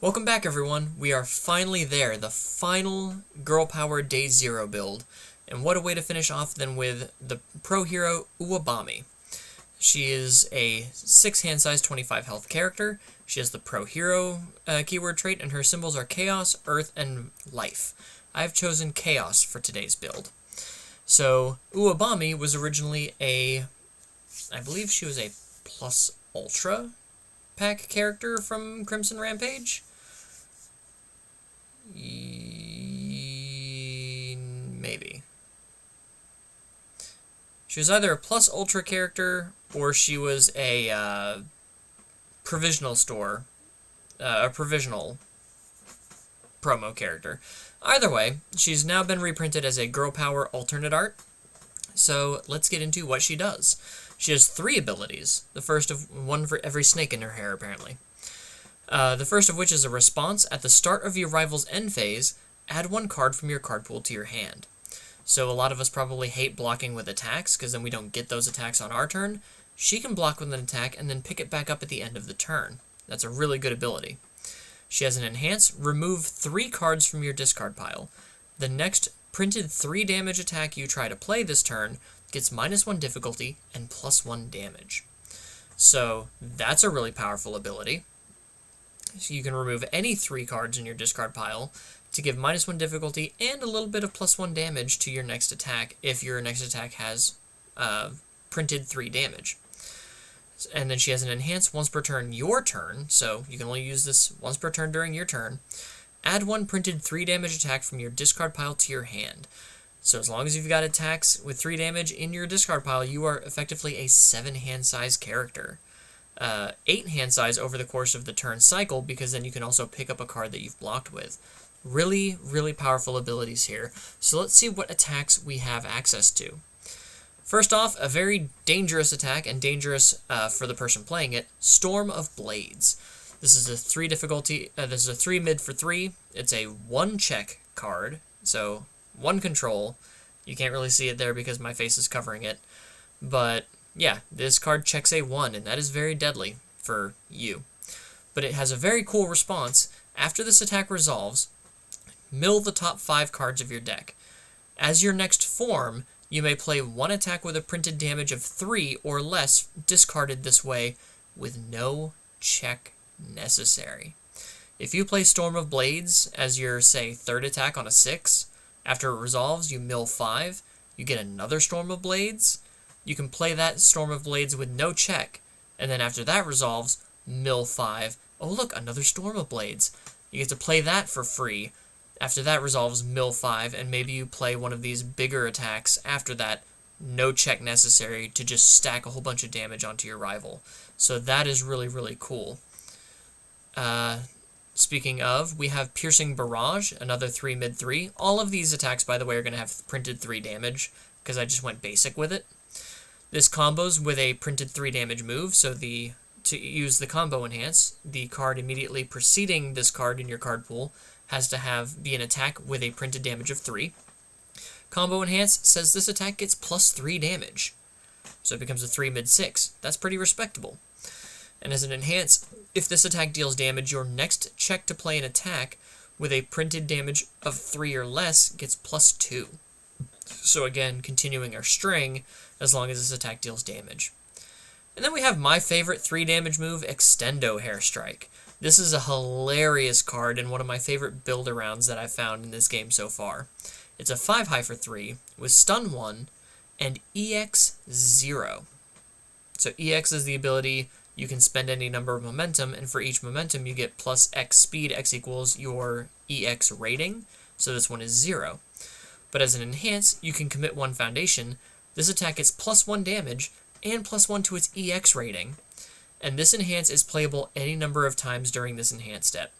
Welcome back, everyone. We are finally there, the final Girl Power Day Zero build. And what a way to finish off than with the pro hero Uwabami. She is a 6 hand size, 25 health character. She has the pro hero keyword trait, and her symbols are Chaos, Earth, and Life. I've chosen Chaos for today's build. So, Uwabami was originally I believe she was a Plus Ultra pack character from Crimson Rampage. Maybe. She was either a Plus Ultra character or she was a provisional store, a provisional promo character. Either way, she's now been reprinted as a Girl Power alternate art. So let's get into what she does. She has 3 abilities, the first of one for every snake in her hair, apparently. The first of which is a response. At the start of your rival's end phase, add 1 card from your card pool to your hand. So a lot of us probably hate blocking with attacks, because then we don't get those attacks on our turn. She can block with an attack and then pick it back up at the end of the turn. That's a really good ability. She has an enhance. Remove 3 cards from your discard pile. The next printed 3 damage attack you try to play this turn gets -1 difficulty and +1 damage. So that's a really powerful ability. So you can remove any 3 cards in your discard pile to give -1 difficulty and a little bit of +1 damage to your next attack if your next attack has printed 3 damage. And then she has an enhance once per turn your turn, so you can only use this once per turn during your turn. Add 1 printed 3 damage attack from your discard pile to your hand. So as long as you've got attacks with 3 damage in your discard pile, you are effectively a 7 hand size character. 8 hand size over the course of the turn cycle, because then you can also pick up a card that you've blocked with. Really, really powerful abilities here. So let's see what attacks we have access to. First off, a very dangerous attack, and dangerous for the person playing it, Storm of Blades. This is a 3 difficulty, this is a 3 mid for 3. It's a 1 check card, so 1 control. You can't really see it there because my face is covering it. But yeah, this card checks a 1, and that is very deadly for you. But it has a very cool response. After this attack resolves, mill the top 5 cards of your deck. As your next form, you may play 1 attack with a printed damage of 3 or less discarded this way with no check necessary. If you play Storm of Blades as your, say, 3rd attack on a 6, after it resolves, you mill 5, you get another Storm of Blades. You can play that Storm of Blades with no check, and then after that resolves, mill 5. Oh look, another Storm of Blades. You get to play that for free. After that resolves, mill 5, and maybe you play one of these bigger attacks after that, no check necessary, to just stack a whole bunch of damage onto your rival. So that is really, really cool. Speaking of, we have Piercing Barrage, another 3 mid 3. All of these attacks, by the way, are going to have printed 3 damage, because I just went basic with it. This combos with a printed 3 damage move, so to use the combo enhance, the card immediately preceding this card in your card pool has to be an attack with a printed damage of 3. Combo enhance says this attack gets +3 damage, so it becomes a 3 mid 6. That's pretty respectable. And as an enhance, if this attack deals damage, your next check to play an attack with a printed damage of 3 or less gets +2. So again, continuing our string, as long as this attack deals damage. And then we have my favorite 3 damage move, Extendo Hairstrike. This is a hilarious card and one of my favorite build-arounds that I've found in this game so far. It's a 5 high for 3, with Stun 1, and EX 0. So EX is the ability you can spend any number of momentum, and for each momentum you get plus X speed. X equals your EX rating, so this one is 0. But as an enhance, you can commit 1 foundation. This attack gets +1 damage and +1 to its EX rating. And this enhance is playable any number of times during this enhance step.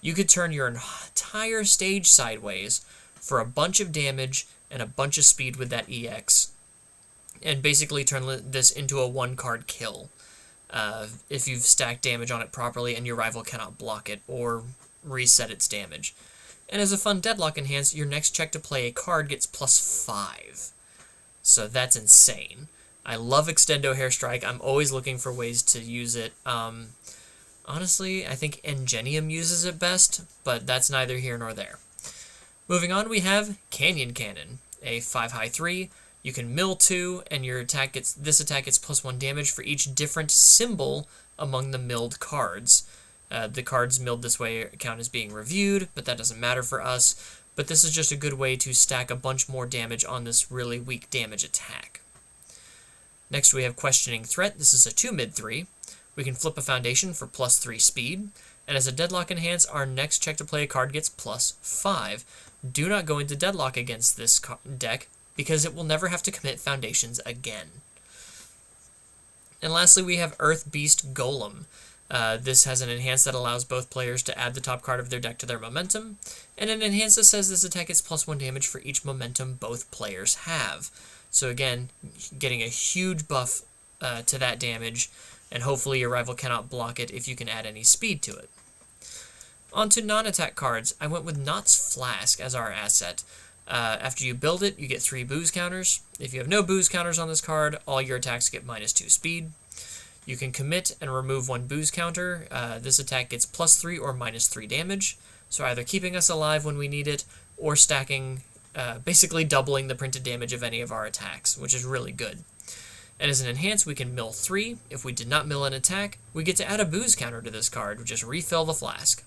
You could turn your entire stage sideways for a bunch of damage and a bunch of speed with that EX, and basically turn this into a 1-card kill if you've stacked damage on it properly and your rival cannot block it or reset its damage. And as a fun deadlock enhance, your next check to play a card gets +5. So that's insane. I love Extendo Hairstrike. I'm always looking for ways to use it. Honestly, I think Ingenium uses it best, but that's neither here nor there. Moving on, we have Canyon Cannon, a 5 high 3. You can mill 2, and this attack gets +1 damage for each different symbol among the milled cards. The cards milled this way count as being reviewed, but that doesn't matter for us. But this is just a good way to stack a bunch more damage on this really weak damage attack. Next we have Questioning Threat. This is a 2 mid 3. We can flip a foundation for +3 speed, and as a deadlock enhance, our next check to play a card gets +5. Do not go into deadlock against this deck, because it will never have to commit foundations again. And lastly, we have Earth Beast Golem. This has an enhance that allows both players to add the top card of their deck to their momentum, and an enhance that says this attack gets +1 damage for each momentum both players have. So again, getting a huge buff to that damage, and hopefully your rival cannot block it if you can add any speed to it. On to non-attack cards, I went with Knott's Flask as our asset. After you build it, you get 3 booze counters. If you have no booze counters on this card, all your attacks get -2 speed. You can commit and remove 1 booze counter. This attack gets +3 or -3 damage, so either keeping us alive when we need it, or stacking, basically doubling the printed damage of any of our attacks, which is really good. And as an enhance, we can mill 3. If we did not mill an attack, we get to add a booze counter to this card, just refill the flask.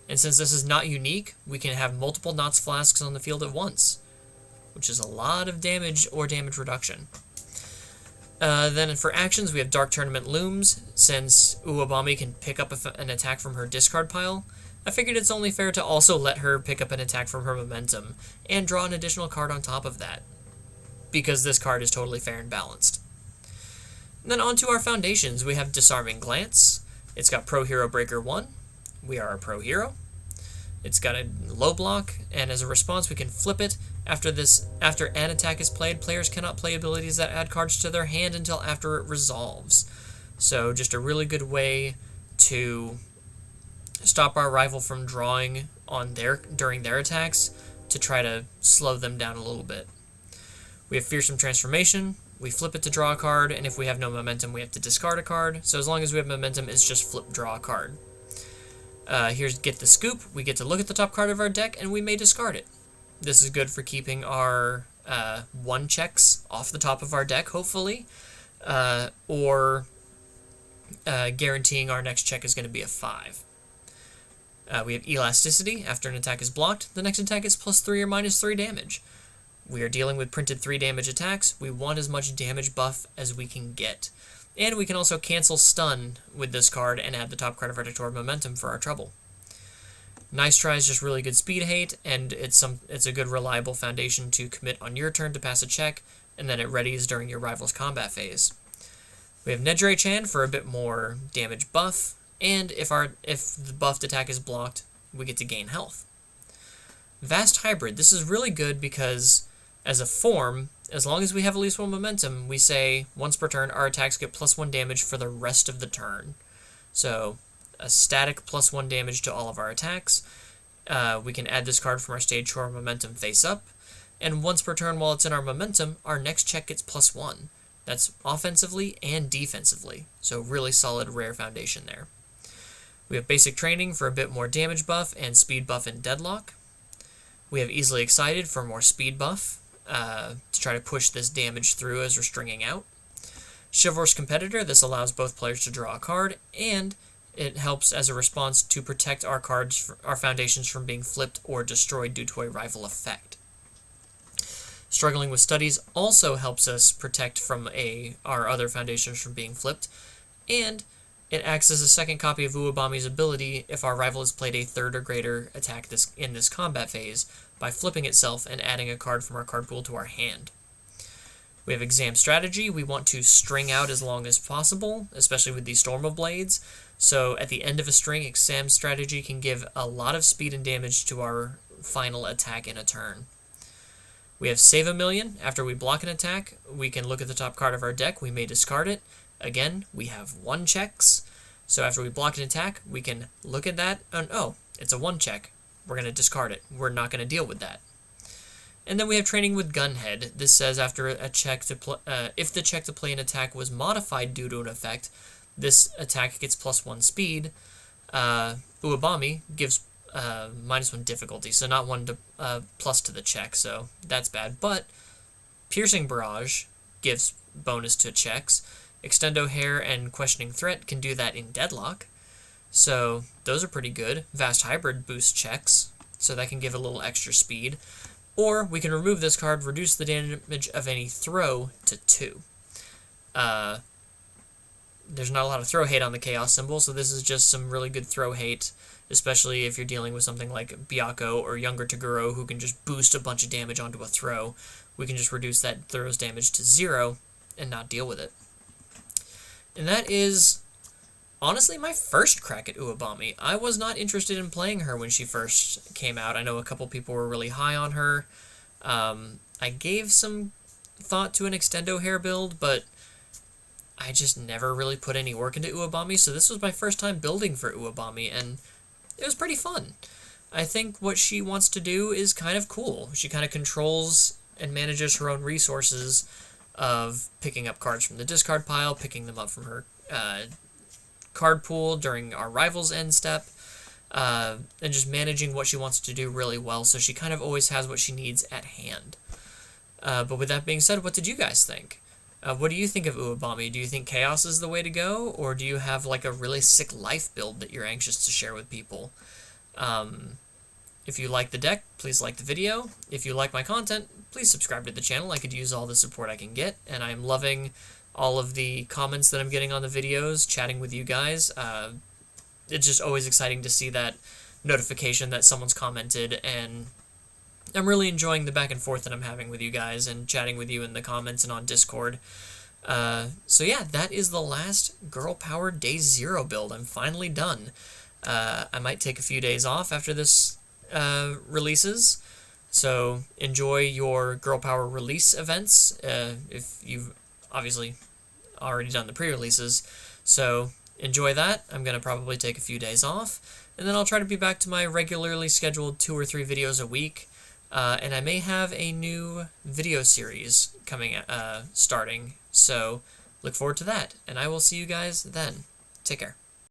And since this is not unique, we can have multiple Knott's Flasks on the field at once, which is a lot of damage or damage reduction. Then for actions, we have Dark Tournament Looms. Since Uwabami can pick up an attack from her discard pile, I figured it's only fair to also let her pick up an attack from her momentum and draw an additional card on top of that, because this card is totally fair and balanced. And then on to our foundations, we have Disarming Glance. It's got Pro Hero Breaker 1. We are a Pro Hero. It's got a low block, and as a response, we can flip it. After an attack is played, players cannot play abilities that add cards to their hand until after it resolves. So just a really good way to stop our rival from drawing on during their attacks to try to slow them down a little bit. We have Fearsome Transformation. We flip it to draw a card, and if we have no momentum, we have to discard a card. So as long as we have momentum, it's just flip, draw a card. Here's Get the Scoop. We get to look at the top card of our deck, and we may discard it. This is good for keeping our 1 checks off the top of our deck, hopefully, or guaranteeing our next check is going to be a 5. We have Elasticity. After an attack is blocked, the next attack is +3 or -3 damage. We are dealing with printed 3 damage attacks. We want as much damage buff as we can get. And we can also cancel Stun with this card and add the top card of our deck to our momentum for our trouble. Nice Try is just really good speed hate, and it's a good reliable foundation to commit on your turn to pass a check, and then it readies during your rival's combat phase. We have Nedre-chan for a bit more damage buff, and if the buffed attack is blocked, we get to gain health. Vast Hybrid. This is really good because as a form, as long as we have at least 1 momentum, we say once per turn our attacks get +1 damage for the rest of the turn. So a static +1 damage to all of our attacks. We can add this card from our stage to our momentum face up, and once per turn while it's in our momentum, our next check gets +1. That's offensively and defensively, so really solid rare foundation there. We have Basic Training for a bit more damage buff and speed buff in Deadlock. We have Easily Excited for more speed buff, to try to push this damage through as we're stringing out. Chivalrous Competitor. This allows both players to draw a card, and it helps as a response to protect our foundations from being flipped or destroyed due to a rival effect. Struggling with Studies also helps us protect from our other foundations from being flipped, and it acts as a second copy of Uwabami's ability if our rival has played a 3rd or greater attack in this combat phase by flipping itself and adding a card from our card pool to our hand. We have Exam Strategy. We want to string out as long as possible, especially with these Storm of Blades. So at the end of a string, Exam Strategy can give a lot of speed and damage to our final attack in a turn. We have Save a Million. After we block an attack, we can look at the top card of our deck. We may discard it. Again, we have 1 checks. So after we block an attack, we can look at that and, oh, it's a 1 check. We're going to discard it. We're not going to deal with that. And then we have Training with Gunhead. This says after a check if the check to play an attack was modified due to an effect, this attack gets +1 speed. Uwabami gives -1 difficulty, so not 1 to plus to the check, so that's bad. But Piercing Barrage gives bonus to checks. Extendo Hair and Questioning Threat can do that in Deadlock, so those are pretty good. Vast Hybrid boosts checks, so that can give a little extra speed. Or we can remove this card, reduce the damage of any throw to 2. There's not a lot of throw hate on the Chaos symbol, so this is just some really good throw hate, especially if you're dealing with something like Byakko or Younger Toguro, who can just boost a bunch of damage onto a throw. We can just reduce that throw's damage to 0 and not deal with it. And that is honestly my first crack at Uwabami. I was not interested in playing her when she first came out. I know a couple people were really high on her. I gave some thought to an Extendo Hair build, but I just never really put any work into Uwabami, so this was my first time building for Uwabami, and it was pretty fun. I think what she wants to do is kind of cool. She kind of controls and manages her own resources of picking up cards from the discard pile, picking them up from her card pool during our Rivals end step, and just managing what she wants to do really well, so she kind of always has what she needs at hand. But with that being said, what did you guys think? What do you think of Uwabami? Do you think Chaos is the way to go, or do you have like a really sick life build that you're anxious to share with people? If you like the deck, please like the video. If you like my content, please subscribe to the channel. I could use all the support I can get, and I'm loving all of the comments that I'm getting on the videos, chatting with you guys. It's just always exciting to see that notification that someone's commented, and I'm really enjoying the back and forth that I'm having with you guys and chatting with you in the comments and on Discord. So yeah, that is the last Girl Power Day 0 build. I'm finally done. I might take a few days off after this releases, so enjoy your Girl Power release events if you've obviously already done the pre-releases. So enjoy that. I'm going to probably take a few days off, and then I'll try to be back to my regularly scheduled 2 or 3 videos a week. And I may have a new video series coming, starting, so look forward to that, and I will see you guys then. Take care.